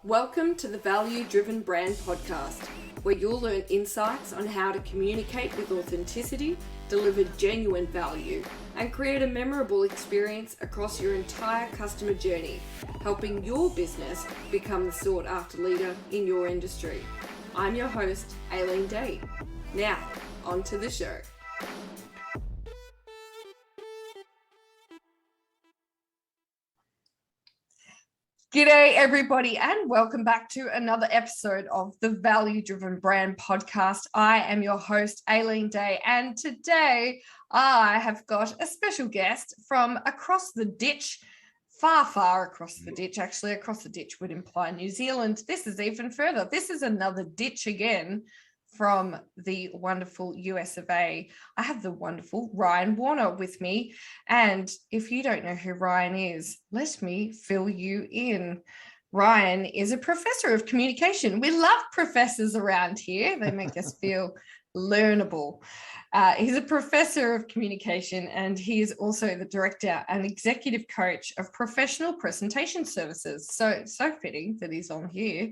Welcome to the Value Driven Brand Podcast, where you'll learn insights on how to communicate with authenticity, deliver genuine value, and create a memorable experience across your entire customer journey, helping your business become the sought after leader in your industry. I'm your host, Aileen. Now, on to the show. G'day everybody, and welcome back to another episode of the Value Driven Brand Podcast. I am your host, Aileen Day, and today I have got a special guest from across the ditch, far across the ditch. Actually, across the ditch would imply New Zealand. This is even further. This is another ditch again from the wonderful US of A. I have the wonderful Ryan Warriner with me. And if you don't know who Ryan is, let me fill you in. Ryan is a professor of communication. We love professors around here. They make us feel learnable. He's a professor of communication, and he is also the director and executive coach of professional presentation services. So fitting that he's on here.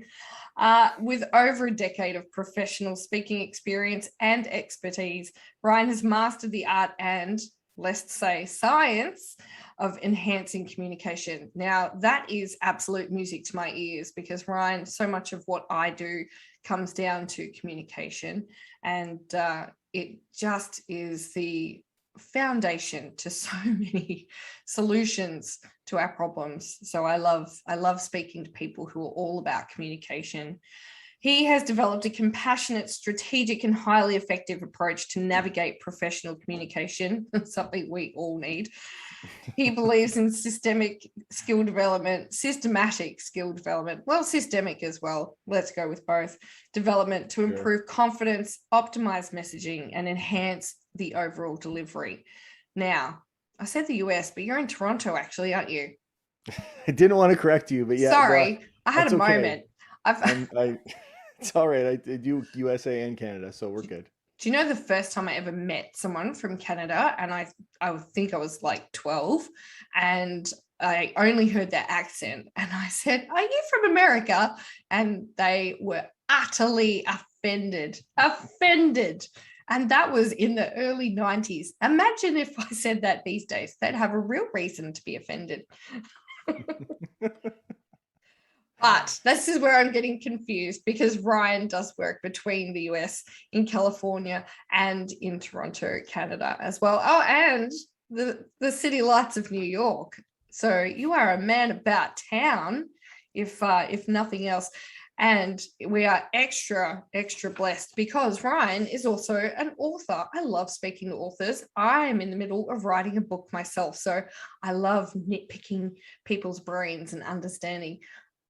With over a decade of professional speaking experience and expertise, Ryan has mastered the art and, let's say, science of enhancing communication. Now, that is absolute music to my ears because, Ryan, so much of what I do comes down to communication, and it just is the foundation to so many solutions to our problems. So I love speaking to people who are all about communication. He has developed a compassionate, strategic, and highly effective approach to navigate professional communication, something we all need. He believes in systematic skill development, well, systemic as well. Let's go with both. Development to improve confidence, optimize messaging, and enhance the overall delivery. Now, I said the US, but you're in Toronto, actually, aren't you? I didn't want to correct you, but yeah. Sorry, I had a moment. It's all right. I do USA and Canada, so we're good. Do you know the first time I ever met someone from Canada, and I think I was like 12, and I only heard their accent, and I said, "Are you from America?" And they were utterly offended. And that was in the early 90s. Imagine if I said that these days. They'd have a real reason to be offended. But this is where I'm getting confused because Ryan does work between the US, in California, and in Toronto, Canada as well. Oh, and the city lights of New York. So you are a man about town, if nothing else. And we are extra blessed because Ryan is also an author. I love speaking to authors. I am in the middle of writing a book myself. So I love nitpicking people's brains and understanding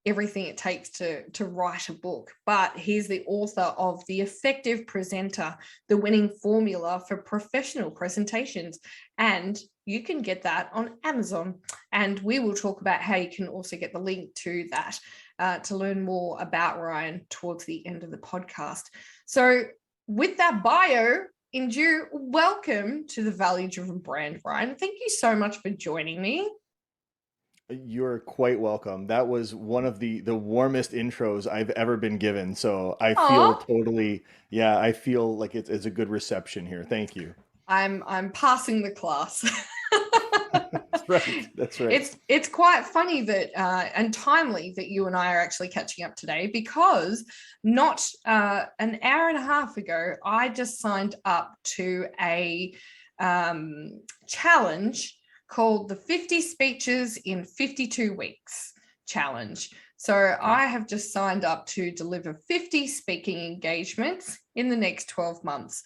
everything it takes to write a book. But he's the author of The Effective Presenter, the winning formula for professional presentations. And you can get that on Amazon. And we will talk about how you can also get the link to that to learn more about Ryan towards the end of the podcast. So with that bio in due, welcome to the Value Driven Brand, Ryan. Thank you so much for joining me. You're quite welcome. That was one of the warmest intros I've ever been given. So I feel I feel like it's a good reception here. Thank you. I'm passing the class. That's right. It's quite funny that and timely that you and I are actually catching up today, because not an hour and a half ago, I just signed up to a challenge called the 50 Speeches in 52 Weeks challenge. So I have just signed up to deliver 50 speaking engagements in the next 12 months.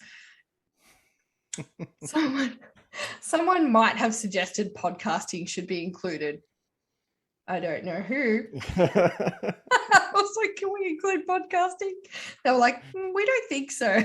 Someone might have suggested podcasting should be included. I don't know who. I was like, can we include podcasting? They were like, we don't think so.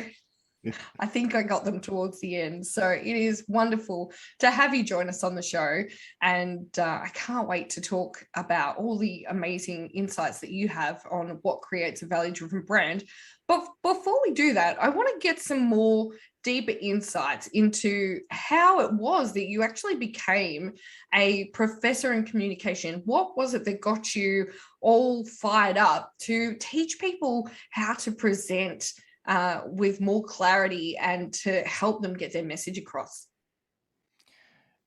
I think I got them towards the end. So it is wonderful to have you join us on the show. And I can't wait to talk about all the amazing insights that you have on what creates a value-driven brand. But before we do that, I want to get some more deeper insights into how it was that you actually became a professor in communication. What was it that got you all fired up to teach people how to present with more clarity and to help them get their message across?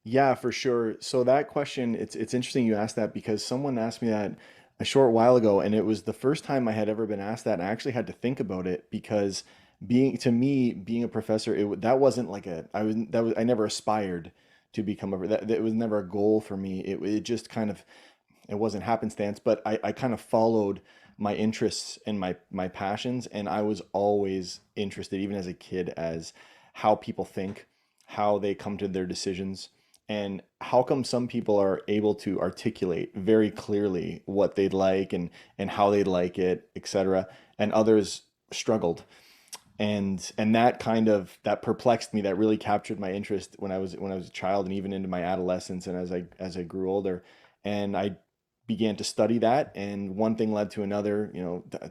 Yeah, for sure. So that question, it's interesting you asked that because someone asked me that a short while ago, and it was the first time I had ever been asked that. And I actually had to think about it because being a professor, that wasn't like I never aspired to become that was never a goal for me. It just kind of, it wasn't happenstance, but I kind of followed my interests and my passions, and I was always interested, even as a kid, as how people think, how they come to their decisions, and how come some people are able to articulate very clearly what they'd like and how they'd like it, etc., and others struggled. And that kind of that perplexed me. That really captured my interest when I was a child, and even into my adolescence, and as I grew older. And I began to study that, and one thing led to another.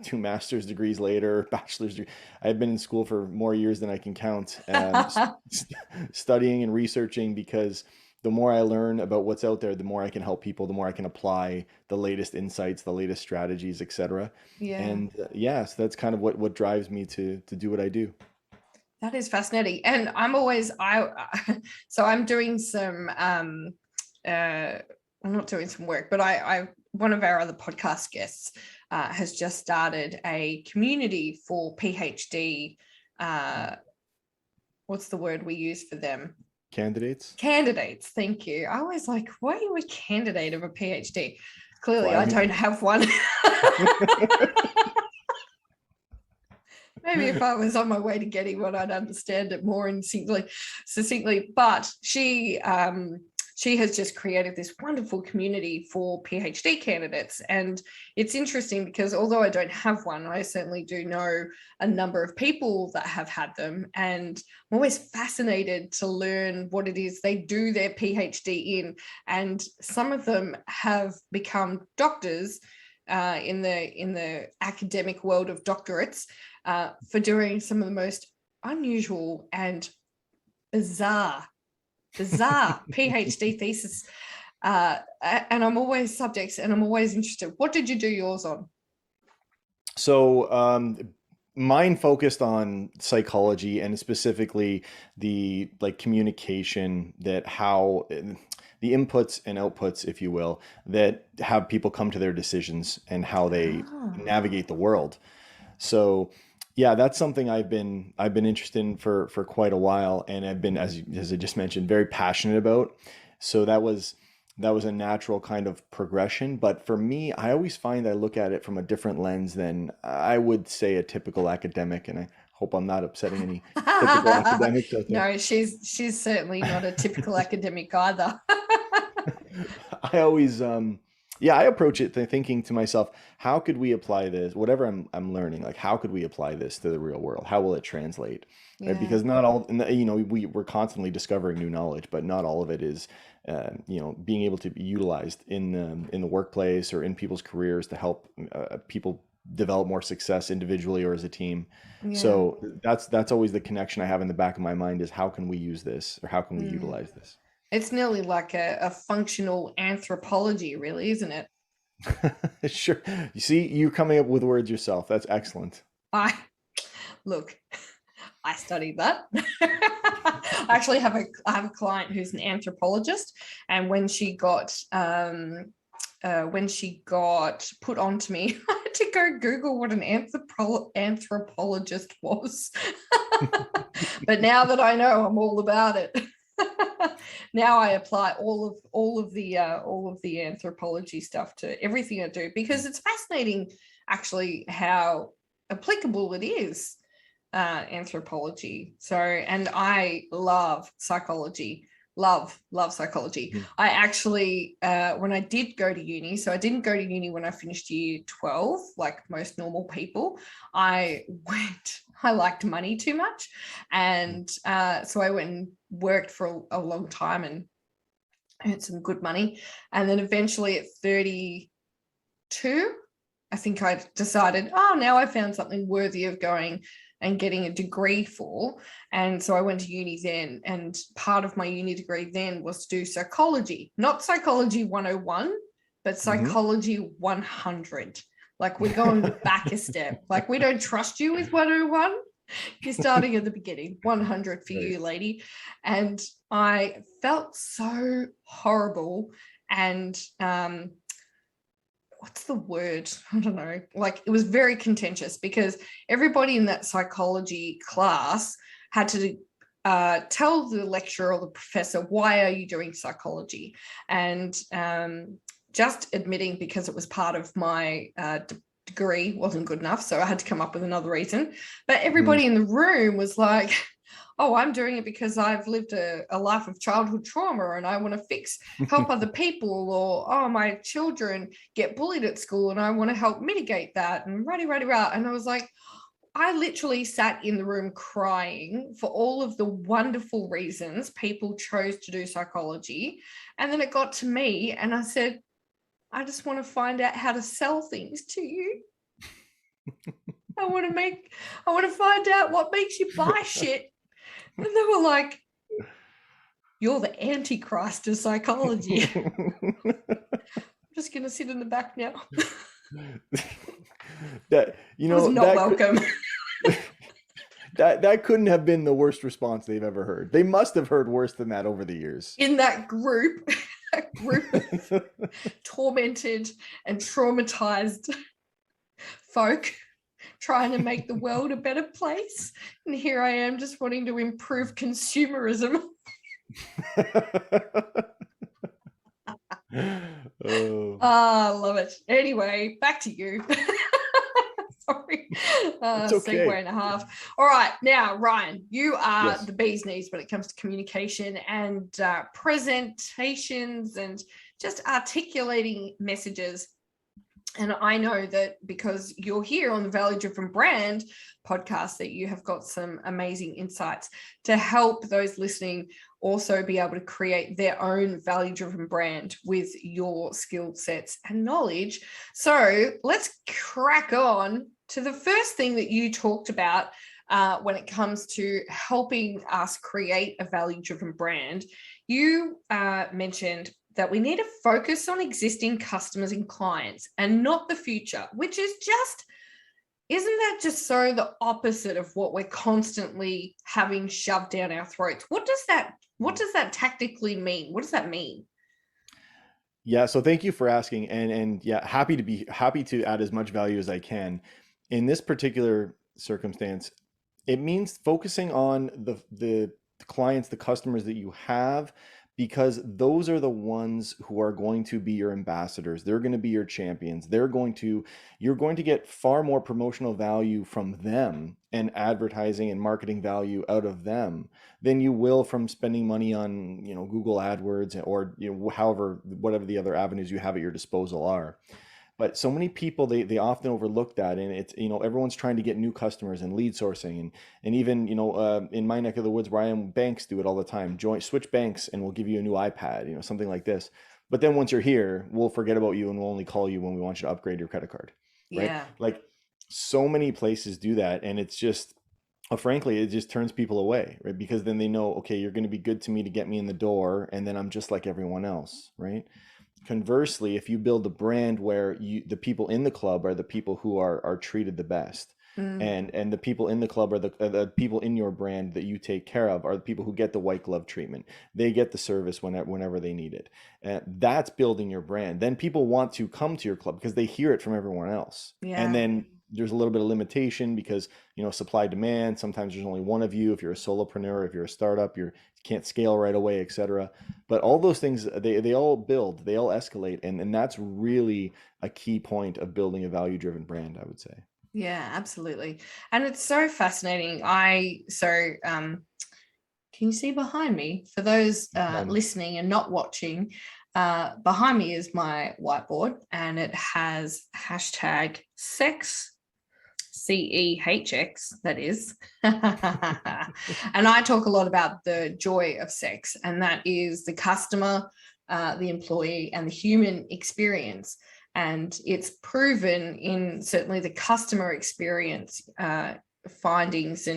Two master's degrees later, bachelor's degree. I had been in school for more years than I can count, studying and researching, because the more I learn about what's out there, the more I can help people, the more I can apply the latest insights, the latest strategies, etc. Yeah. And yeah, so that's kind of what drives me to do what I do. That is fascinating. And so I'm doing some I'm not doing some work, but I one of our other podcast guests has just started a community for PhD. What's the word we use for them? Candidates. Thank you. I was like, why are you a candidate of a PhD? Clearly, I Flag. don't have one. Maybe if I was on my way to getting one, I'd understand it more succinctly. But she has just created this wonderful community for PhD candidates. And it's interesting because although I don't have one, I certainly do know a number of people that have had them. And I'm always fascinated to learn what it is they do their PhD in. And some of them have become doctors in the academic world of doctorates for doing some of the most unusual and bizarre PhD thesis. And I'm always interested. What did you do yours on? So mine focused on psychology, and specifically the communication, that how the inputs and outputs, if you will, that have people come to their decisions and how they navigate the world. So yeah, that's something I've been interested in for quite a while, and I've been, as I just mentioned, very passionate about. So that was a natural kind of progression. But for me, I always find I look at it from a different lens than I would say a typical academic, and I hope I'm not upsetting any typical academics out there. No, she's certainly not a typical academic either. I always I approach it thinking to myself, how could we apply this, whatever I'm learning, like how could we apply this to the real world? How will it translate? Yeah. Right? Because not all, we're constantly discovering new knowledge, but not all of it is being able to be utilized in the workplace or in people's careers to help people develop more success individually or as a team. Yeah. So that's always the connection I have in the back of my mind, is how can we use this, or how can we utilize this? It's nearly like a functional anthropology, really, isn't it? Sure. You see, you're coming up with words yourself. That's excellent. I studied that. I actually have a client who's an anthropologist, and when she got put onto me, I had to go Google what an anthropologist was. But now that I know, I'm all about it. Now I apply all of the anthropology stuff to everything I do, because it's fascinating actually how applicable it is, anthropology. So, and I love psychology, love psychology. I actually, when I did go to uni, so I didn't go to uni when I finished year 12, like most normal people. I liked money too much. And so I went and worked for a long time and earned some good money. And then eventually at 32, I think I decided, now I found something worthy of going and getting a degree for. And so I went to uni then, and part of my uni degree then was to do psychology, not psychology 101, but psychology 100. Like, we're going back a step. Like, we don't trust you with 101. You're starting at the beginning, 100 for you, lady. And I felt so horrible. And what's the word? I don't know. Like, it was very contentious because everybody in that psychology class had to tell the lecturer or the professor, why are you doing psychology? And just admitting because it was part of my degree wasn't good enough. So I had to come up with another reason. But everybody in the room was like, oh, I'm doing it because I've lived a life of childhood trauma and I want to help other people, or, oh, my children get bullied at school and I want to help mitigate that, and rah. And I was like, I literally sat in the room crying for all of the wonderful reasons people chose to do psychology. And then it got to me and I said, I just want to find out how to sell things to you. I want to find out what makes you buy shit. And they were like, you're the antichrist of psychology. I'm just going to sit in the back now. That, was not welcome. That couldn't have been the worst response they've ever heard. They must have heard worse than that over the years. In that group of tormented and traumatized folk trying to make the world a better place. And here I am just wanting to improve consumerism. I love it. Anyway, back to you. Sorry. It's okay. Segue and a half. All right. Now, Ryan, you are the bee's knees when it comes to communication and presentations and just articulating messages. And I know that because you're here on the Value Driven Brand podcast, that you have got some amazing insights to help those listening also be able to create their own value-driven brand with your skill sets and knowledge. So let's crack on to the first thing that you talked about when it comes to helping us create a value-driven brand. You mentioned that we need to focus on existing customers and clients and not the future, which is just, isn't that just so the opposite of what we're constantly having shoved down our throats? What does that tactically mean? What does that mean? Yeah, so thank you for asking, and yeah, happy to add as much value as I can. In this particular circumstance, it means focusing on the clients, the customers that you have, because those are the ones who are going to be your ambassadors. They're going to be your champions. You're going to get far more promotional value from them and advertising and marketing value out of them than you will from spending money on, Google AdWords or, whatever the other avenues you have at your disposal are. But so many people, they often overlook that, and it's, everyone's trying to get new customers and lead sourcing, and even, in my neck of the woods where I am, banks do it all the time. Switch banks and we'll give you a new iPad, something like this. But then once you're here, we'll forget about you and we'll only call you when we want you to upgrade your credit card, right? Yeah. Like, so many places do that, and it's just, frankly, it just turns people away, right? Because then they know, okay, you're going to be good to me to get me in the door, and then I'm just like everyone else, right? Conversely, if you build a brand where the people in the club are the people who are treated the best, and the people in the club are the people in your brand that you take care of are the people who get the white glove treatment. They get the service whenever they need it. That's building your brand. Then people want to come to your club because they hear it from everyone else. Yeah. And then there's a little bit of limitation because, supply demand. Sometimes there's only one of you. If you're a solopreneur, if you're a startup, you can't scale right away, etc. But all those things, they all build, they all escalate. And that's really a key point of building a value-driven brand, I would say. Yeah, absolutely. And it's so fascinating. can you see behind me? For those listening and not watching, behind me is my whiteboard, and it has hashtag sex, CEHX, that is. And I talk a lot about the joy of sex, and that is the customer, the employee, and the human experience. And it's proven in certainly the customer experience findings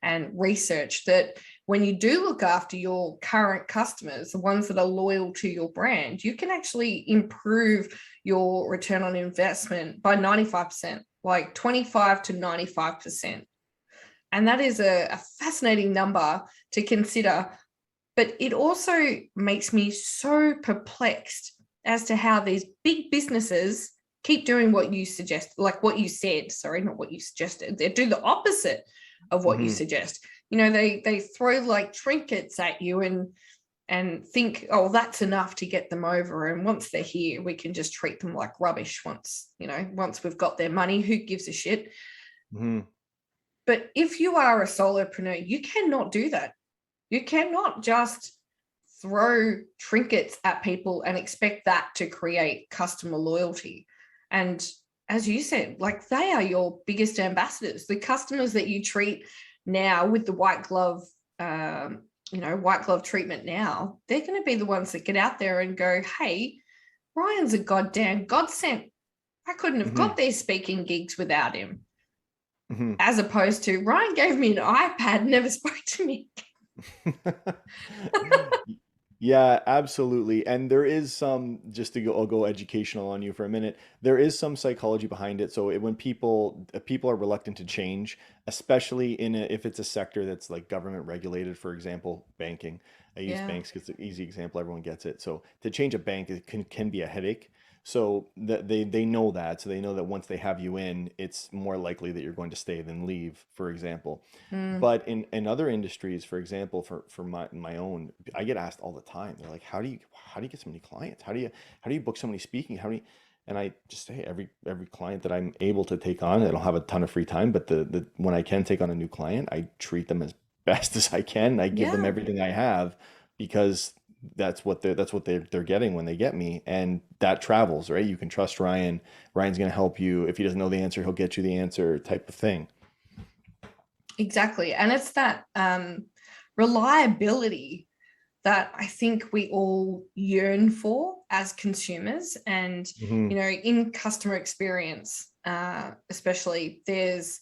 and research that when you do look after your current customers, the ones that are loyal to your brand, you can actually improve your return on investment by 95%, like 25 to 95%. And that is a fascinating number to consider. But it also makes me so perplexed as to how these big businesses keep doing what you suggest, like what you said, sorry, not what you suggested. They do the opposite of what you suggest. You know, they throw like trinkets at you and think, oh, that's enough to get them over. And once they're here, we can just treat them like rubbish once we've got their money, who gives a shit? But if you are a solopreneur, you cannot do that. You cannot just throw trinkets at people and expect that to create customer loyalty. And as you said, like, they are your biggest ambassadors. The customers that you treat now with the white glove treatment now, they're going to be the ones that get out there and go, hey, Ryan's a goddamn godsend. I couldn't have got these speaking gigs without him. As opposed to, Ryan gave me an iPad, never spoke to me. Yeah, absolutely. And there is some, just to go, I'll go educational on you for a minute. There is some psychology behind it. So when people are reluctant to change, especially if it's a sector that's like government regulated, for example, banking. I use banks because it's an easy example, everyone gets it. So to change a bank, it can be a headache. So that they know that. So they know that once they have you in, it's more likely that you're going to stay than leave, for example. But in other industries, for example, for my own, I get asked all the time. They're like, how do you get so many clients? How do you book so many speaking? And I just say every client that I'm able to take on, I don't have a ton of free time, but the when I can take on a new client, I treat them as best as I can. I give them everything I have, because that's what they're getting when they get me, and that travels, right? You can trust Ryan. Ryan's going to help you. If he doesn't know the answer, he'll get you the answer, type of thing. Exactly. And it's that reliability that I think we all yearn for as consumers. And, in customer experience, especially, there's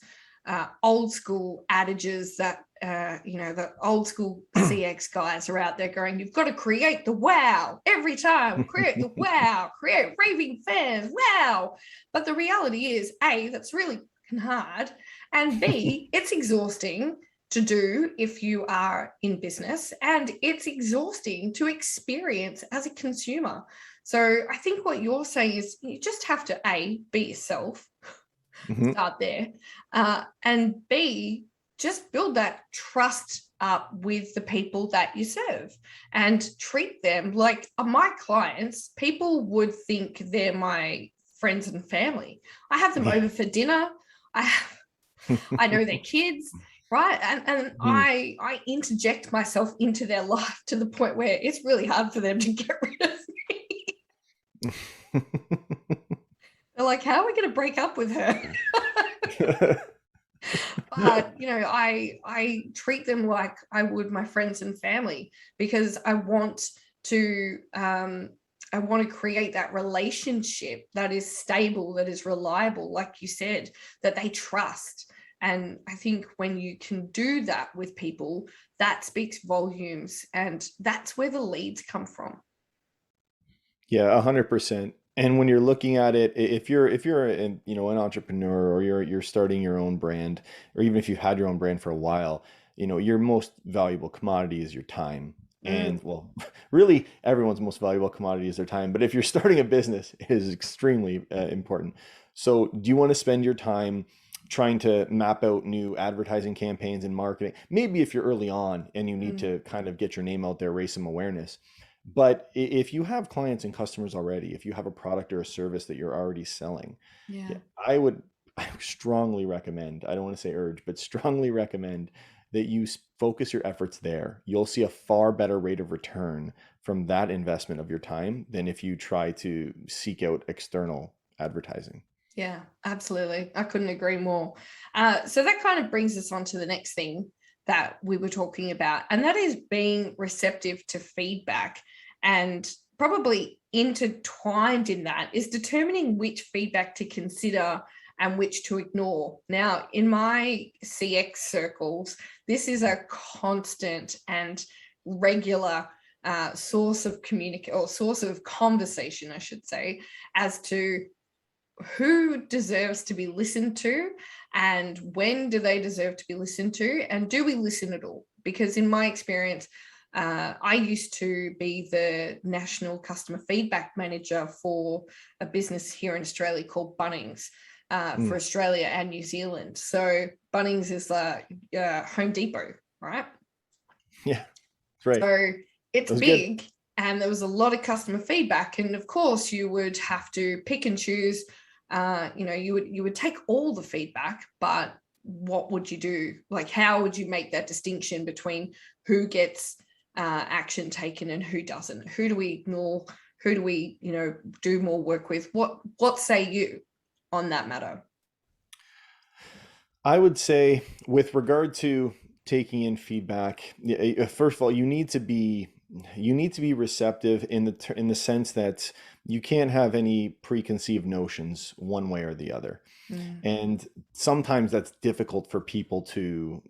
old school adages that, the old school CX guys are out there going, you've got to create the wow every time, create the wow, create raving fans, wow. But the reality is, A, that's really hard. And B, it's exhausting to do if you are in business, and it's exhausting to experience as a consumer. So I think what you're saying is you just have to, A, be yourself, start there, and B, just build that trust up with the people that you serve and treat them like my clients. People would think they're my friends and family. I have them over for dinner. I know their kids, right? And I interject myself into their life to the point where it's really hard for them to get rid of me. They're like, how are we going to break up with her? But, I treat them like I would my friends and family, because I want to create that relationship that is stable, that is reliable, like you said, that they trust. And I think when you can do that with people, that speaks volumes, and that's where the leads come from. Yeah, 100%. And when you're looking at it, if you're an entrepreneur, or you're starting your own brand, or even if you've had your own brand for a while, your most valuable commodity is your time. And well, really everyone's most valuable commodity is their time. But if you're starting a business, it is extremely important. So do you want to spend your time trying to map out new advertising campaigns and marketing? Maybe if you're early on and you need to kind of get your name out there, raise some awareness. But if you have clients and customers already, if you have a product or a service that you're already selling, I would strongly recommend, I don't want to say urge, but strongly recommend that you focus your efforts there, you'll see a far better rate of return from that investment of your time than if you try to seek out external advertising. Yeah, absolutely. I couldn't agree more. So that kind of brings us on to the next thing that we were talking about, and that is being receptive to feedback. And probably intertwined in that is determining which feedback to consider and which to ignore. Now, in my CX circles, this is a constant and regular source of conversation, I should say, as to who deserves to be listened to and when do they deserve to be listened to, and do we listen at all? Because in my experience, I used to be the national customer feedback manager for a business here in Australia called Bunnings, for Australia and New Zealand. So Bunnings is Home Depot, right? Yeah, that's right. So it's big, good. and there was a lot of customer feedback. And of course, you would have to pick and choose. You would take all the feedback, but what would you do? Like, how would you make that distinction between who gets action taken and who doesn't? Who do we ignore? Who do we, do more work with? What say you on that matter? I would say, with regard to taking in feedback, first of all, you need to be receptive in the sense that you can't have any preconceived notions one way or the other. And sometimes that's difficult for people to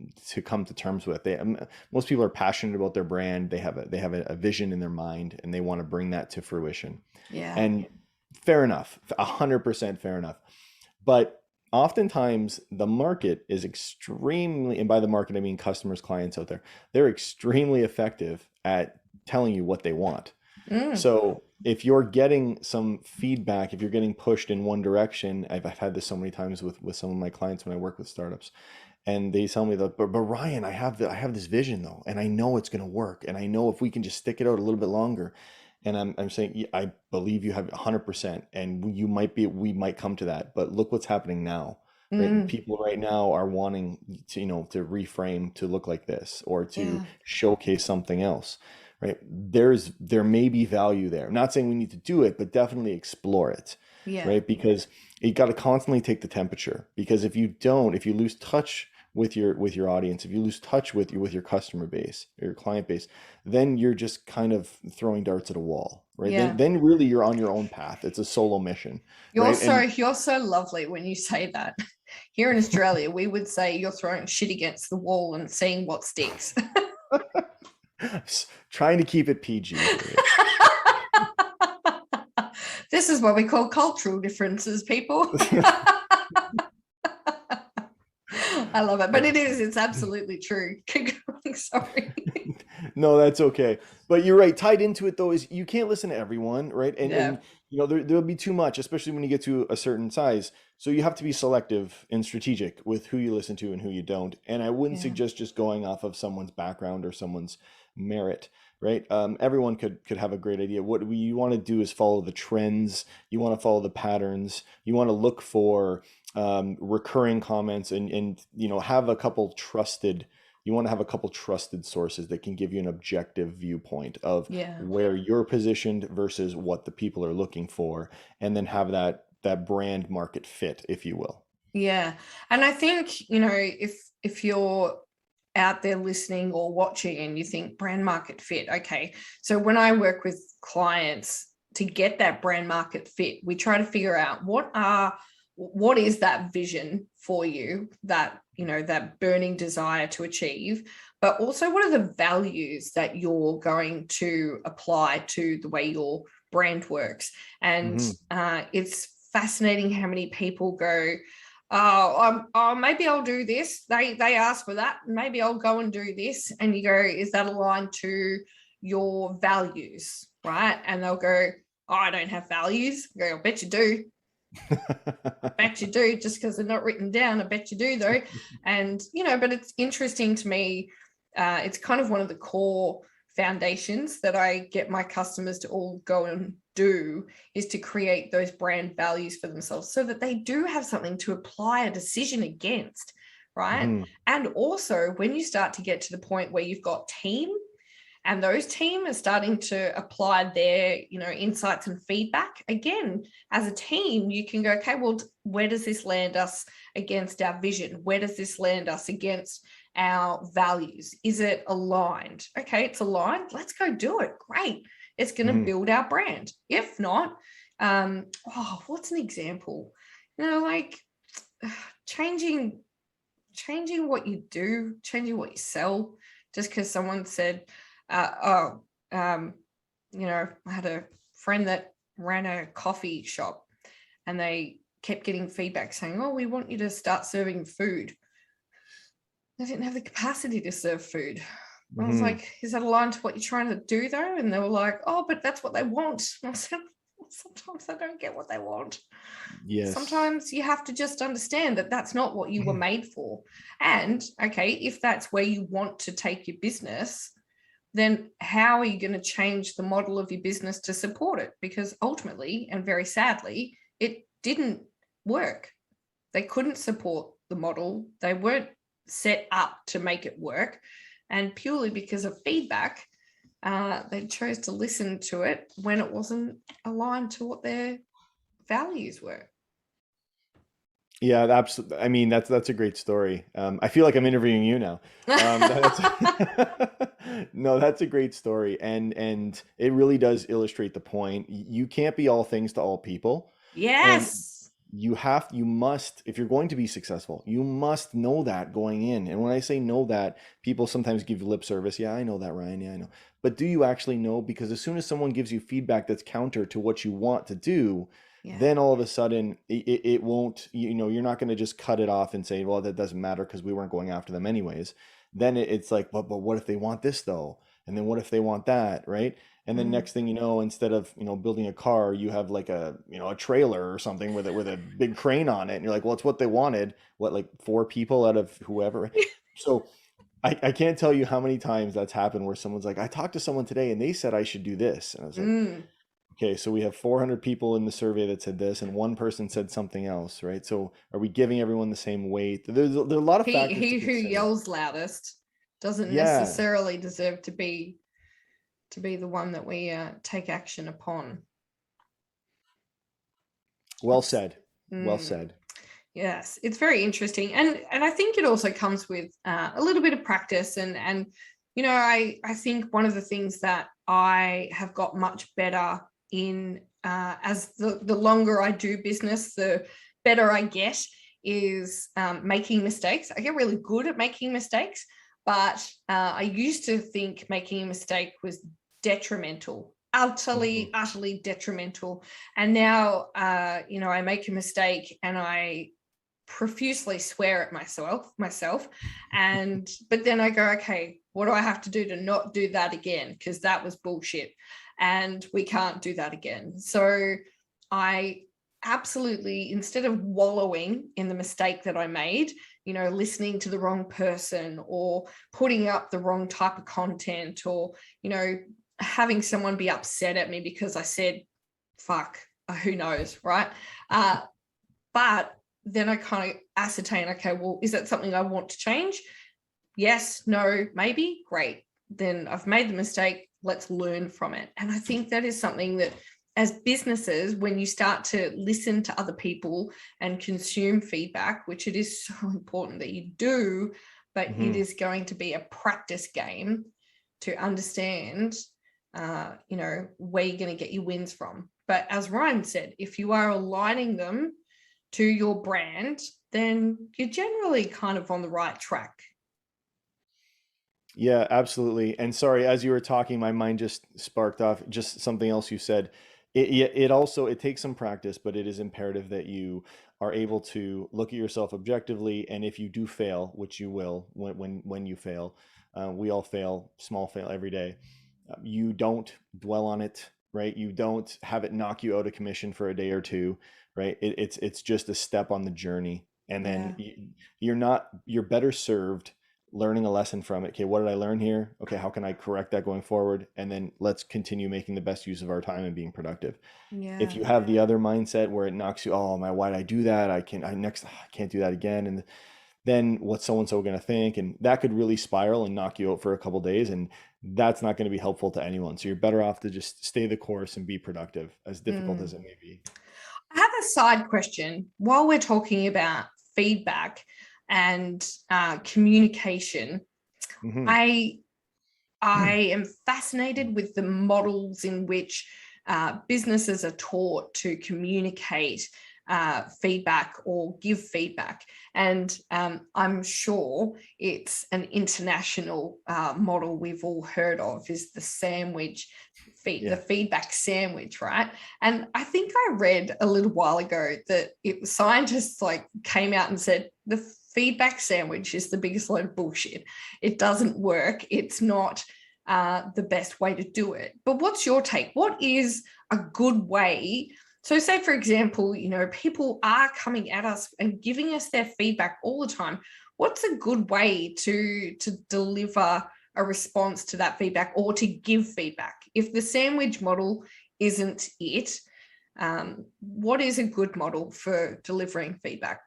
come to terms with. Most people are passionate about their brand. They have a vision in their mind, and they want to bring that to fruition. Yeah. And fair enough, 100% fair enough. But oftentimes the market is extremely, and by the market I mean customers, clients out there, they're extremely effective at telling you what they want. So if you're getting some feedback, if you're getting pushed in one direction, I've had this so many times with some of my clients when I work with startups, and they tell me that, but Ryan, I have this vision though, and I know it's going to work, and I know if we can just stick it out a little bit longer. And I'm saying, yeah, I believe you have 100%, and we might come to that, but look what's happening now. Right? People right now are wanting to reframe to look like this, or to showcase something else. Right? There may be value there. I'm not saying we need to do it, but definitely explore it. Yeah. Right? Because you got to constantly take the temperature. Because if you lose touch with your audience, if you lose touch with your customer base or your client base, then you're just kind of throwing darts at a wall. Right? Yeah. Then really you're on your own path. It's a solo mission. You're so lovely when you say that. Here in Australia, we would say you're throwing shit against the wall and seeing what sticks. Trying to keep it PG. This is what we call cultural differences, people. I love it, but it's absolutely true. Keep going, sorry. No, that's okay. But you're right. Tied into it though is you can't listen to everyone, right? And there'll be too much, especially when you get to a certain size. So you have to be selective and strategic with who you listen to and who you don't. And I wouldn't suggest just going off of someone's background or someone's merit, right? Everyone could have a great idea. What you want to do is follow the trends. You want to follow the patterns. You want to look for recurring comments and have a couple trusted. You want to have a couple trusted sources that can give you an objective viewpoint of where you're positioned versus what the people are looking for, and then have that brand market fit, if you will. Yeah. And I think, if you're out there listening or watching and you think brand market fit, okay. So when I work with clients to get that brand market fit, we try to figure out what is that vision for you, that that burning desire to achieve, but also what are the values that you're going to apply to the way your brand works. And it's fascinating how many people go, maybe I'll do this. They ask for that. Maybe I'll go and do this. And you go, is that aligned to your values? Right. And they'll go, I don't have values. I go, I bet you do. I bet you do, just because they're not written down. I bet you do though. And but it's interesting to me. It's kind of one of the core foundations that I get my customers to all go and do, is to create those brand values for themselves so that they do have something to apply a decision against, right? Hmm. And also when you start to get to the point where you've got team, and those team are starting to apply their insights and feedback again. As a team, you can go, okay, well, where does this land us against our vision? Where does this land us against our values? Is it aligned? Okay, it's aligned, let's go do it. Great, it's going to Hmm. build our brand. If not, what's an example? Like changing what you do, changing what you sell, just because someone said, oh, I had a friend that ran a coffee shop, and they kept getting feedback saying, oh, we want you to start serving food. They didn't have the capacity to serve food. I was Hmm. like, is that aligned to what you're trying to do though? And they were like, oh, but that's what they want. And I said, sometimes I don't get what they want. Yes. Sometimes you have to just understand that that's not what you were made for. And okay, if that's where you want to take your business, then how are you going to change the model of your business to support it? Because ultimately, and very sadly, it didn't work. They couldn't support the model. They weren't set up to make it work. And purely because of feedback, they chose to listen to it when it wasn't aligned to what their values were. Yeah, absolutely. I mean, that's a great story. I feel like I'm interviewing you now. That's no, that's a great story, and it really does illustrate the point. You can't be all things to all people, and Yes. you must, if you're going to be successful, you must know that going in. And when I say know that, people sometimes give you lip service. Yeah, I know that, Ryan. Yeah, I know. But do you actually know? Because as soon as someone gives you feedback that's counter to what you want to do, Yeah. then all of a sudden it won't, you're not going to just cut it off and say, well, that doesn't matter because we weren't going after them anyways. Then it's like, but what if they want this though? And then what if they want that, right? And then next thing you know, instead of building a car, you have like a trailer or something with a big crane on it, and you're like, well, it's what they wanted. What, like four people out of whoever, right? So I can't tell you how many times that's happened where someone's like, I talked to someone today and they said I should do this, and I was like, Mm. okay, so we have 400 people in the survey that said this, and one person said something else, right? So are we giving everyone the same weight? There are a lot of factors to He who consider. yells loudest doesn't Yeah, necessarily deserve to be the one that we take action upon. well It's said. Well mm, said. yes, it's very interesting, and I think it also comes with a little bit of practice, and I think one of the things that I have got much better in as the longer I do business, the better I get is making mistakes. I get really good at making mistakes, but I used to think making a mistake was detrimental, Mhm. utterly detrimental. And now, I make a mistake and I profusely swear at myself, and but then I go, okay, what do I have to do to not do that again? Because that was bullshit, and we can't do that again. So I absolutely, instead of wallowing in the mistake that I made, listening to the wrong person or putting up the wrong type of content, or having someone be upset at me because I said fuck, who knows, right? uh, but then I kind of ascertain, okay, well, is that something I want to change? Yes, no, maybe, great. Then I've made the mistake, let's learn from it. And I think that is something that, as businesses, when you start to listen to other people and consume feedback, which it is so important that you do, but it Mhm. is going to be a practice game to understand, where you're going to get your wins from. But as Ryan said, if you are aligning them to your brand, then you're generally kind of on the right track. Yeah, absolutely. And sorry, as you were talking, my mind just sparked off just something else you said. It also, it takes some practice, but it is imperative that you are able to look at yourself objectively. And if you do fail, which you will, when you fail, we all fail, small fail every day. You don't dwell on it, right? You don't have it knock you out of commission for a day or two, right? It's just a step on the journey, and then Yeah. you're better served learning a lesson from it. Okay, what did I learn here? Okay, how can I correct that going forward? And then let's continue making the best use of our time and being productive. If Yeah. you have the other mindset where it knocks you, oh my, why did I do that? I can't do that again. And then what's so and so going to think? And that could really spiral and knock you out for a couple days, and that's not going to be helpful to anyone. So you're better off to just stay the course and be productive, as difficult as Mm. it may be. I have a side question. While we're talking about feedback and communication, Hmm. I I am fascinated with the models in which businesses are taught to communicate feedback or give feedback. And I'm sure it's an international model we've all heard of, is the the Yeah. feedback sandwich, right? And I think I read a little while ago that scientists like came out and said the feedback sandwich is the biggest load of bullshit. It doesn't work. It's not the best way to do it. But what's your take? What is a good way? So say, for example, people are coming at us and giving us their feedback all the time. What's a good way to deliver a response to that feedback or to give feedback? If the sandwich model isn't it, what is a good model for delivering feedback?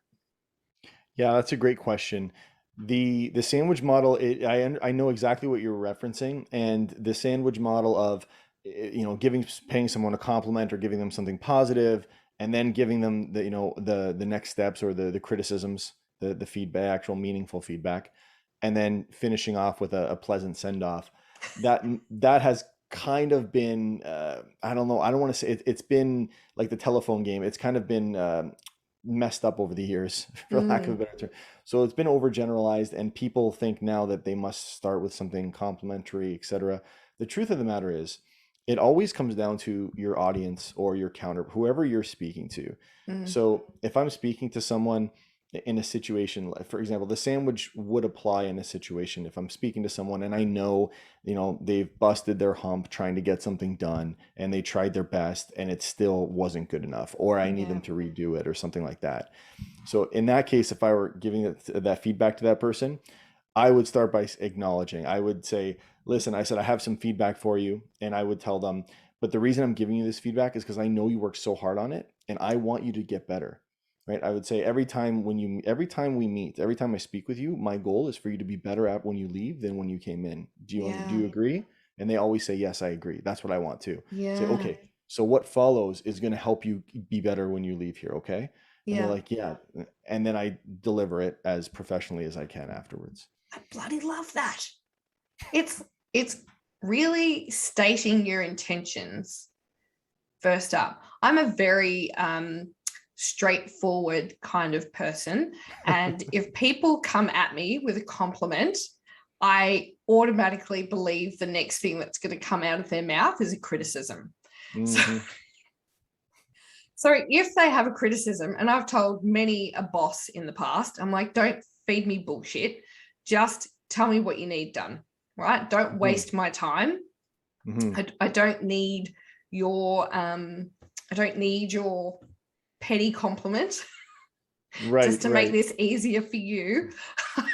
Yeah, that's a great question. The sandwich model, I know exactly what you're referencing, and the sandwich model of paying someone a compliment or giving them something positive, and then giving them the next steps or the criticisms, the feedback, actual meaningful feedback, and then finishing off with a pleasant send off. That has kind of been I don't know, I don't want to say it's been like the telephone game. It's kind of been messed up over the years, for lack of a Mm, better term. So it's been overgeneralized, and people think now that they must start with something complimentary, etc. The truth of the matter is, it always comes down to your audience or your counter, whoever you're speaking to. mm, So if I'm speaking to someone in a situation, for example, the sandwich would apply in a situation if I'm speaking to someone and I know, they've busted their hump trying to get something done and they tried their best and it still wasn't good enough, or I need yeah. them to redo it or something like that. So in that case, if I were giving that feedback to that person, I would start by acknowledging. I would say, listen, I said, I have some feedback for you. And I would tell them, but the reason I'm giving you this feedback is because I know you worked so hard on it and I want you to get better. Right. I would say every time we meet, every time I speak with you, my goal is for you to be better at when you leave than when you came in. Do Yeah. you agree? And they always say, yes, I agree. That's what I want to say. Yeah. Okay. So what follows is going to help you be better when you leave here. Okay. And they're Yeah. like, yeah. And then I deliver it as professionally as I can afterwards. I bloody love that. It's really stating your intentions first up. I'm a very straightforward kind of person. And if people come at me with a compliment, I automatically believe the next thing that's going to come out of their mouth is a criticism. So, Hmm. so if they have a criticism, and I've told many a boss in the past, I'm like, don't feed me bullshit. Just tell me what you need done, right? Don't Hmm. waste my time. Hmm. I don't need your petty compliment just Right, to make right. this easier for you.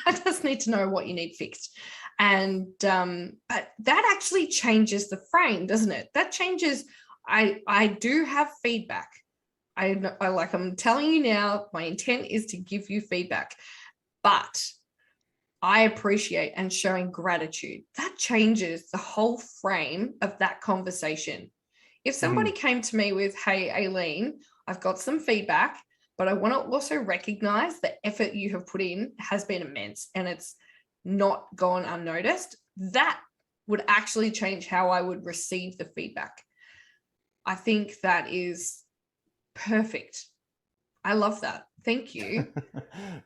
I just need to know what you need fixed. And but that actually changes the frame, doesn't it? That changes. I do have feedback. I'm telling you now, my intent is to give you feedback, but I appreciate and showing gratitude. That changes the whole frame of that conversation. If somebody Hmm. came to me with, hey, Aileen, I've got some feedback, but I want to also recognize the effort you have put in has been immense and it's not gone unnoticed, that would actually change how I would receive the feedback. I think that is perfect. I love that. Thank you.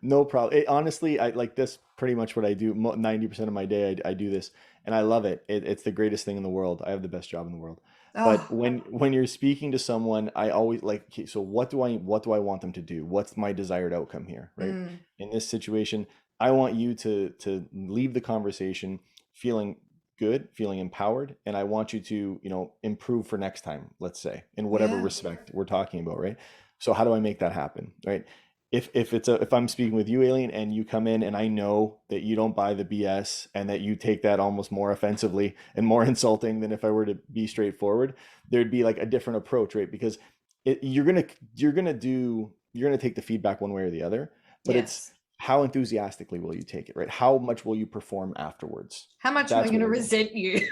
No problem. Honestly, I like this pretty much what I do. 90% of my day, I do this, and I love it. It's the greatest thing in the world. I have the best job in the world. But Oh, when you're speaking to someone, I always like, okay, so what do I want them to do? What's my desired outcome here, right? mm, In this situation, I want you to leave the conversation feeling good, feeling empowered, and I want you to, improve for next time, let's say, in whatever yeah. respect we're talking about, right? So how do I make that happen, right? If I'm speaking with you, Alien, and you come in and I know that you don't buy the BS and that you take that almost more offensively and more insulting than if I were to be straightforward, there'd be like a different approach, right? Because you're gonna take the feedback one way or the other, but it's Yes. how enthusiastically will you take it, right? How much will you perform afterwards? How much am I That's going what to we're going. resent you?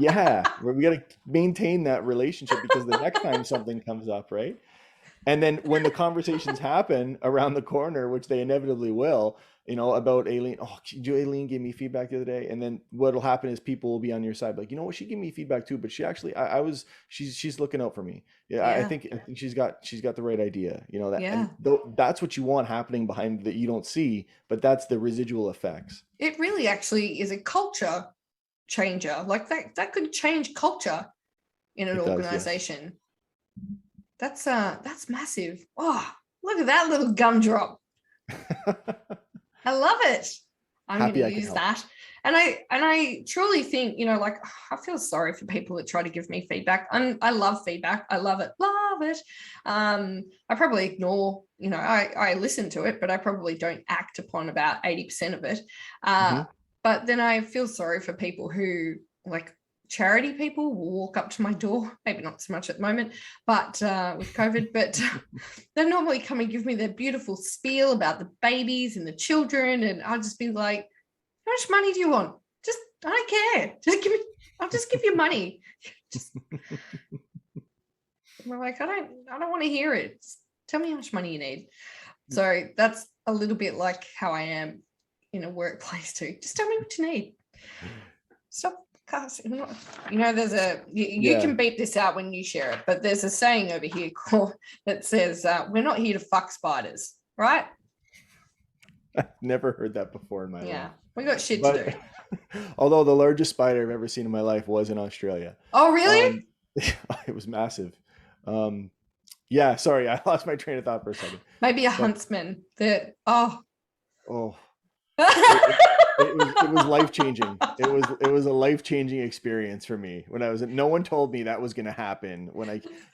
Yeah, we got to maintain that relationship because the next time something comes up, right? And then when the conversations happen around the corner, which they inevitably will, about Aileen, oh, Aileen gave me feedback the other day. And then what'll happen is people will be on your side, like, you know what, she gave me feedback too, but she actually, she's looking out for me. Yeah, Yeah. I think she's got the right idea, that, Yeah. and that's what you want happening behind that you don't see, but that's the residual effects. It really actually is a culture changer. Like that could change culture in an It does, yes. organization. That's massive. Oh, look at that little gumdrop. I love it. I'm going Happy to I can use help. that. And I truly think, like, I feel sorry for people that try to give me feedback. I love feedback. I love it. Love it. I probably ignore, I listen to it, but I probably don't act upon about 80% of it. But then I feel sorry for people who, like, charity people will walk up to my door, maybe not so much at the moment, but with COVID, but they normally come and give me their beautiful spiel about the babies and the children, and I'll just be like, how much money do you want? Just, I don't care. I'll just give you money. I'm like, I don't want to hear it. Just tell me how much money you need. So that's a little bit like how I am in a workplace too. Just tell me what you need. Stop. There's you can beep this out when you share it, but there's a saying over here that says, we're not here to fuck spiders, right? I've never heard that before in my life. Yeah, we got shit to do. Although the largest spider I've ever seen in my life was in Australia. Oh, really? It was massive. Yeah, sorry, I lost my train of thought for a second. Maybe a huntsman that, It was life-changing. It was a life-changing experience for me when I was no one told me that was going to happen.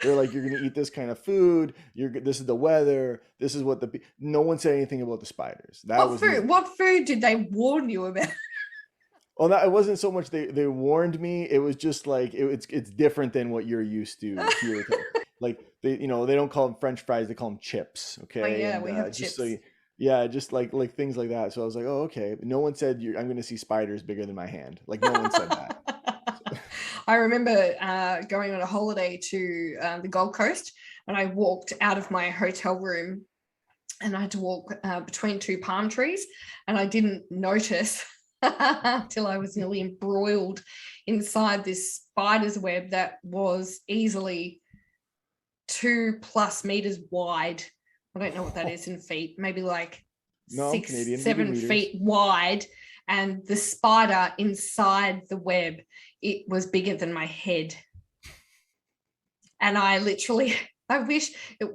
They're like, you're going to eat this kind of food, this is the weather, this is what no one said anything about the spiders. What food did they warn you about? Well, it wasn't so much they warned me, it was just like it's different than what you're used to here. Like they don't call them French fries, they call them chips, okay? Oh, yeah, we have chips. Yeah, just like things like that. So I was like, oh, okay. No one said I'm going to see spiders bigger than my hand. Like no one said that. I remember going on a holiday to the Gold Coast, and I walked out of my hotel room and I had to walk between two palm trees, and I didn't notice till I was nearly embroiled inside this spider's web that was easily 2+ meters wide. I don't know what that is in feet, maybe like 6-7 feet wide. And the spider inside the web, it was bigger than my head. And I wish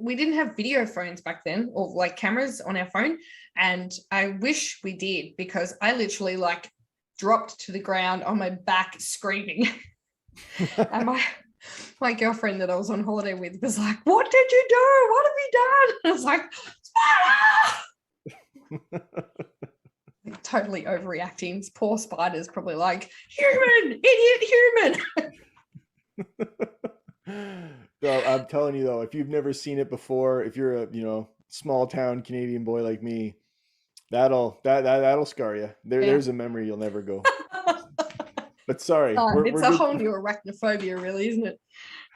we didn't have video phones back then, or like cameras on our phone. And I wish we did, because I literally like dropped to the ground on my back screaming. And my girlfriend that I was on holiday with was like, what did you do? What have you done? And I was like, spider! Totally overreacting. Poor spider's probably like, human, idiot, human. So I'm telling you though, if you've never seen it before, if you're a small town Canadian boy like me, that'll scar you. There's a memory you'll never go. But sorry, it's a whole new arachnophobia, really, isn't it?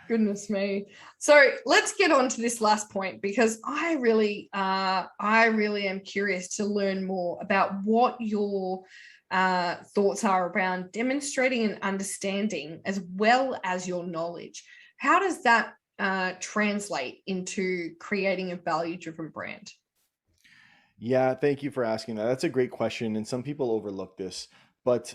Goodness me. So let's get on to this last point, because I really am curious to learn more about what your thoughts are around demonstrating and understanding, as well as your knowledge. How does that translate into creating a value-driven brand? Yeah, thank you for asking that. That's a great question, and some people overlook this, but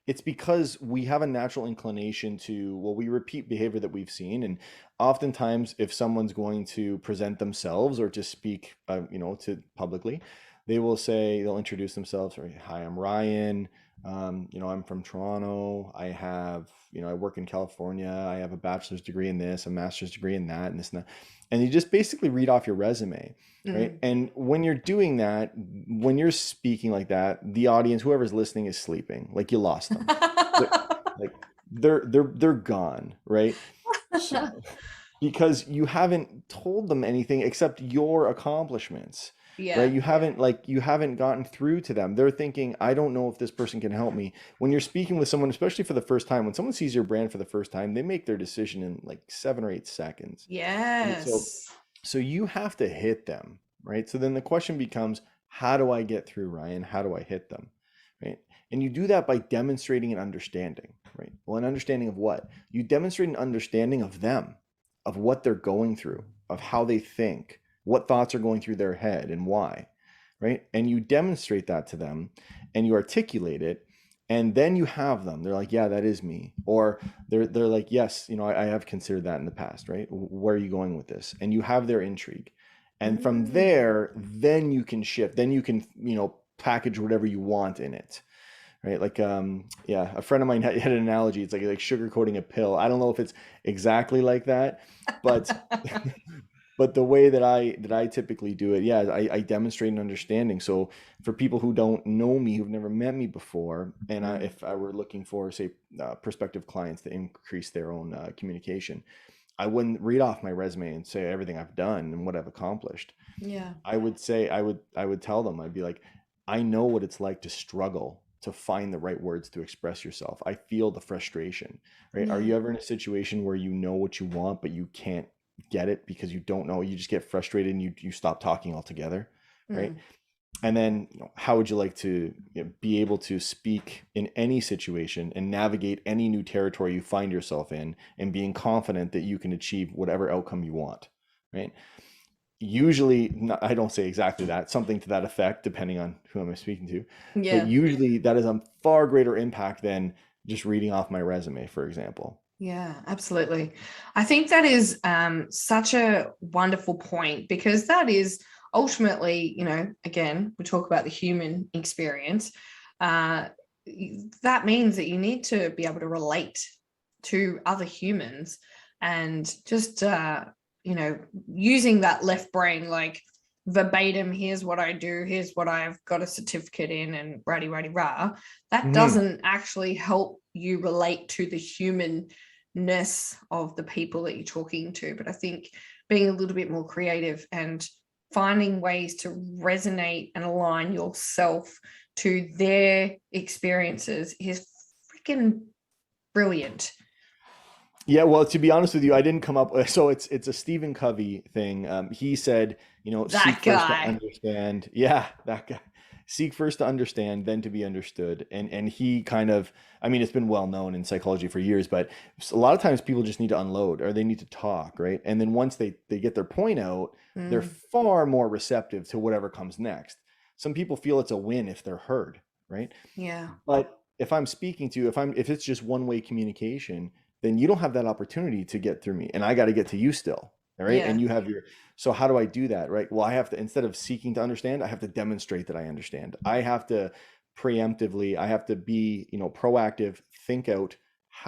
it's because we have a natural inclination to, we repeat behavior that we've seen. And oftentimes if someone's going to present themselves or to speak, to publicly, they'll introduce themselves, or, hi, I'm Ryan. I'm from Toronto. I work in California. I have a bachelor's degree in this, a master's degree in that, and this and that. And you just basically read off your resume, right? And when you're doing that, when you're speaking like that, the audience, whoever's listening, is sleeping. Like, you lost them. They're gone, right? So, because you haven't told them anything except your accomplishments. right? Yeah. You haven't gotten through to them. They're thinking, I don't know if this person can help me. When you're speaking with someone, especially for the first time, when someone sees your brand for the first time, they make their decision in like 7 or 8 seconds, right? So Yes. so you have to hit them, right? So then the question becomes, how do I get through, Ryan? How do I hit them, right? And you do that by demonstrating an understanding, right? Well, an understanding of what? You demonstrate an understanding of them, of what they're going through, of how they think, what thoughts are going through their head and why, right? And you demonstrate that to them and you articulate it, and then you have them. They're like, yeah, that is me. Or they're like, yes, I have considered that in the past, right? Where are you going with this? And you have their intrigue. And from Mm. there, then you can shift. Then you can, package whatever you want in it, right? Like, yeah, a friend of mine had an analogy. It's like sugarcoating a pill. I don't know if it's exactly like that, but but the way that I typically do it, yeah, I demonstrate an understanding. So for people who don't know me, who've never met me before, and Mm. if I were looking for, say, prospective clients to increase their own communication, I wouldn't read off my resume and say everything I've done and what I've accomplished. Yeah. I would tell them, I'd be like, I know what it's like to struggle to find the right words to express yourself. I feel the frustration, right? Are Yeah. you ever in a situation where you know what you want, but you can't get it because you don't know? You just get frustrated and you stop talking altogether, right? Mm. And then, how would you like to, be able to speak in any situation and navigate any new territory you find yourself in, and being confident that you can achieve whatever outcome you want, right? Usually, I don't say exactly that, something to that effect, depending on who I'm speaking to, but Yeah. usually that is a far greater impact than just reading off my resume, for example. Yeah, absolutely. I think that is such a wonderful point, because that is ultimately, again, we talk about the human experience. Uh, that means that you need to be able to relate to other humans, and just, using that left brain, like verbatim, here's what I do, here's what I've got a certificate in, and rah, that Hmm. doesn't actually help you relate to the humanness of the people that you're talking to. But I think being a little bit more creative and finding ways to resonate and align yourself to their experiences is freaking brilliant. Yeah, well, to be honest with you, I didn't come up with, so it's a Stephen Covey thing. He said, seek That first to guy. understand. Yeah, that guy. Seek first to understand, then to be understood. And he kind of, I mean, it's been well known in psychology for years, but a lot of times people just need to unload, or they need to talk, right? And then once they get their point out, they're Mm, far more receptive to whatever comes next. Some people feel it's a win if they're heard, right? yeah. But if I'm speaking to you, if it's just one way communication, then you don't have that opportunity to get through me, and I got to get to you still. All right. And Yeah. you have your, so how do I do that? Right. Well, I have to, instead of seeking to understand, I have to demonstrate that I understand. I have to preemptively, I have to be, proactive, think out,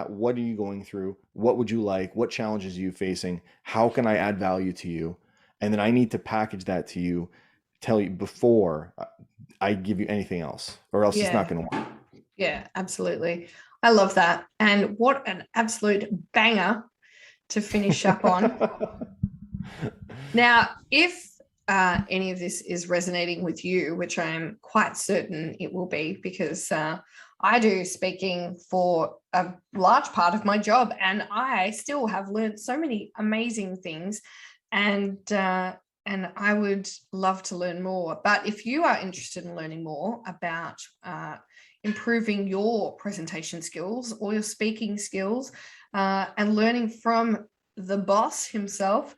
what are you going through? What would you like? What challenges are you facing? How can I add value to you? And then I need to package that to you, tell you before I give you anything else, or else it's not Yeah. going to work. Yeah, absolutely. I love that. And what an absolute banger to finish up on. Now, if any of this is resonating with you, which I am quite certain it will be, because I do speaking for a large part of my job, and I still have learned so many amazing things, and I would love to learn more. But if you are interested in learning more about improving your presentation skills or your speaking skills, and learning from the boss himself,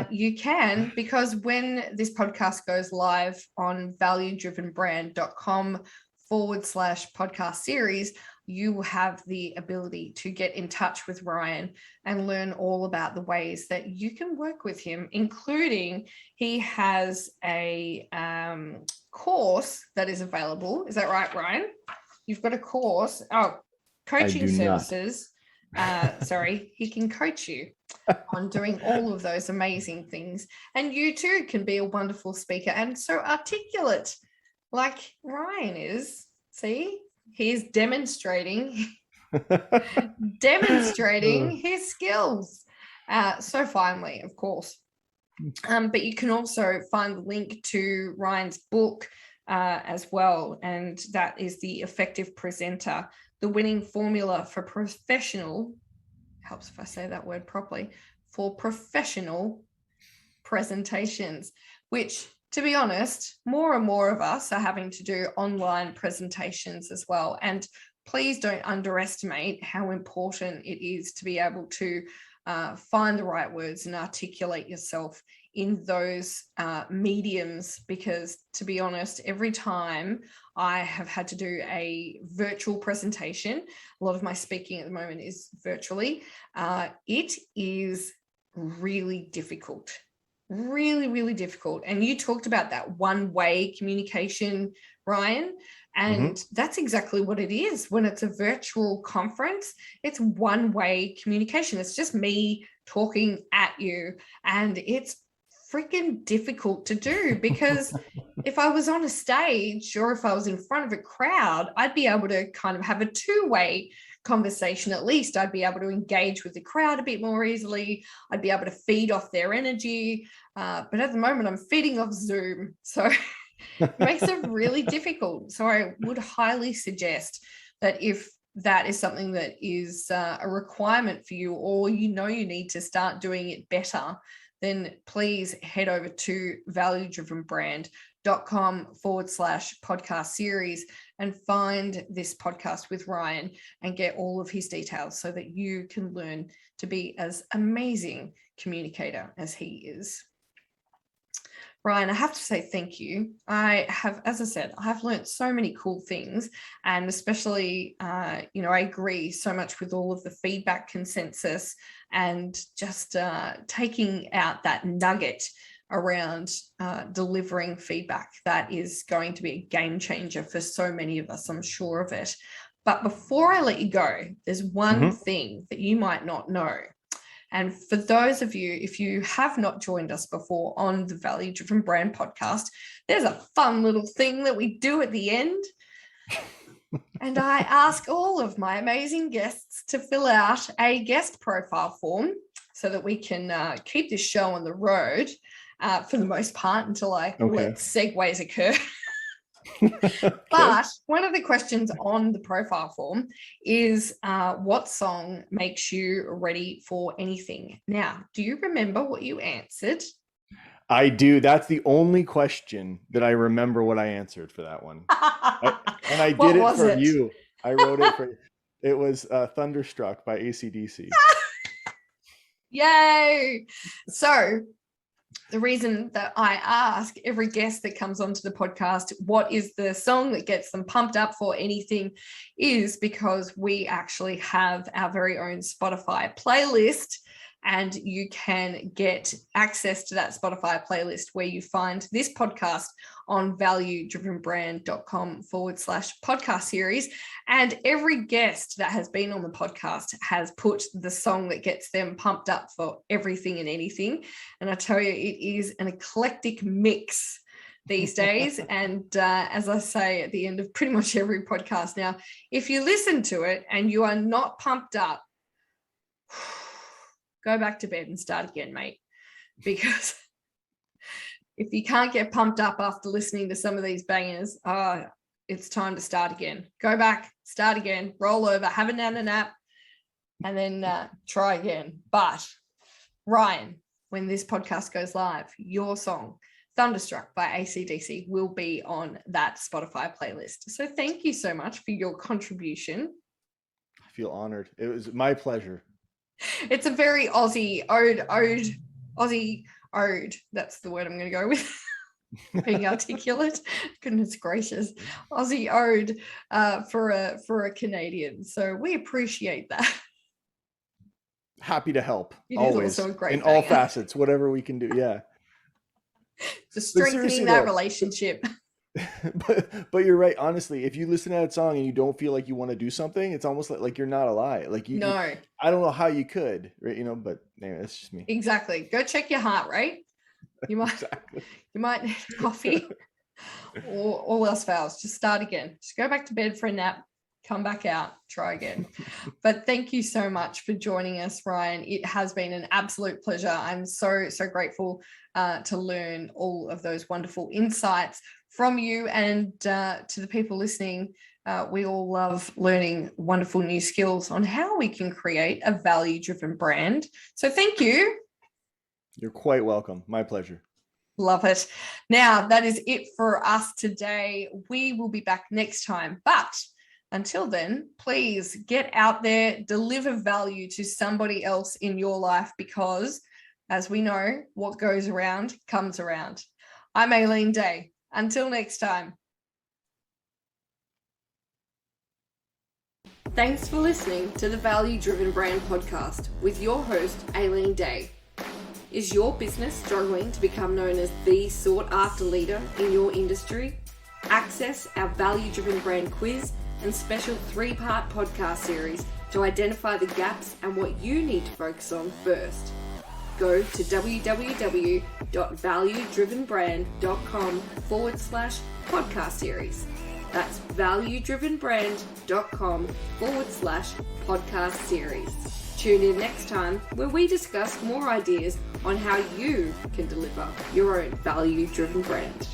you can, because when this podcast goes live on valuedrivenbrand.com/podcast series, you will have the ability to get in touch with Ryan and learn all about the ways that you can work with him, including he has a course that is available. Is that right, Ryan? You've got a course. Oh, I coaching do not. services. Sorry, he can coach you on doing all of those amazing things. And you too can be a wonderful speaker and so articulate like Ryan is. See, he's demonstrating his skills so finely, of course. But you can also find the link to Ryan's book as well. And that is The Effective Presenter, the winning formula for professional, helps if I say that word properly, for professional presentations, which, to be honest, more and more of us are having to do online presentations as well. And please don't underestimate how important it is to be able to find the right words and articulate yourself in those mediums, because, to be honest, every time I have had to do a virtual presentation, a lot of my speaking at the moment is virtually, it is really difficult. Really, really difficult. And you talked about that one-way communication, Ryan, and that's exactly what it is. When it's a virtual conference, it's one-way communication. It's just me talking at you, and it's freaking difficult to do, because if I was on a stage or if I was in front of a crowd, I'd be able to kind of have a two-way conversation. At least I'd be able to engage with the crowd a bit more easily. I'd be able to feed off their energy. But at the moment, I'm feeding off Zoom. So it makes it really difficult. So I would highly suggest that if that is something that is a requirement for you, or you know you need to start doing it better, then please head over to valuedrivenbrand.com/podcast series and find this podcast with Ryan and get all of his details so that you can learn to be as amazing communicator as he is. Ryan, I have to say thank you. I have, as I said, I have learned so many cool things, and especially, I agree so much with all of the feedback consensus, and just taking out that nugget around delivering feedback. That is going to be a game changer for so many of us, I'm sure of it. But before I let you go, there's one thing that you might not know. And for those of you, if you have not joined us before on the Value Driven Brand podcast, there's a fun little thing that we do at the end. And I ask all of my amazing guests to fill out a guest profile form so that we can keep this show on the road for the most part until I let segues occur. But one of the questions on the profile form is what song makes you ready for anything? Now, do you remember what you answered? I do. That's the only question that I remember what I answered for that one. And I did it for you. I wrote it for, it was Thunderstruck by AC/DC. Yay! So the reason that I ask every guest that comes onto the podcast what is the song that gets them pumped up for anything is because we actually have our very own Spotify playlist, and you can get access to that Spotify playlist where you find this podcast on valuedrivenbrand.com/podcast series. And every guest that has been on the podcast has put the song that gets them pumped up for everything and anything. And I tell you, it is an eclectic mix these days. And as I say at the end of pretty much every podcast now, if you listen to it and you are not pumped up, go back to bed and start again, mate. Because if you can't get pumped up after listening to some of these bangers, it's time to start again. Go back, start again, roll over, have a nap, and then try again. But Ryan, when this podcast goes live, your song, Thunderstruck by AC/DC, will be on that Spotify playlist. So thank you so much for your contribution. I feel honored. It was my pleasure. It's a very Aussie ode. That's the word I'm going to go with. Being articulate. Goodness gracious. Aussie ode for a Canadian. So we appreciate that. Happy to help. It always. Also a great in all facets, whatever we can do. Yeah. Just strengthening that relationship. But you're right. Honestly, if you listen to that song and you don't feel like you want to do something, it's almost like you're not alive. Like you, I don't know how you could, right? But anyway, that's just me. Exactly. Go check your heart rate. You might, you might need coffee, or all else fails. Just start again. Just go back to bed for a nap. come back out, try again. But thank you so much for joining us, Ryan. It has been an absolute pleasure. I'm so grateful to learn all of those wonderful insights from you, and to the people listening. We all love learning wonderful new skills on how we can create a value-driven brand. So thank you. You're quite welcome. My pleasure. Love it. Now, that is it for us today. We will be back next time. But until then, please get out there, deliver value to somebody else in your life, because as we know, what goes around comes around. I'm Aileen Day. Until next time. Thanks for listening to the Value Driven Brand Podcast with your host, Aileen Day. Is your business struggling to become known as the sought-after leader in your industry? Access our Value Driven Brand quiz and special 3-part podcast series to identify the gaps and what you need to focus on first. Go to www.valuedrivenbrand.com/podcast series. That's valuedrivenbrand.com/podcast series. Tune in next time where we discuss more ideas on how you can deliver your own value-driven brand.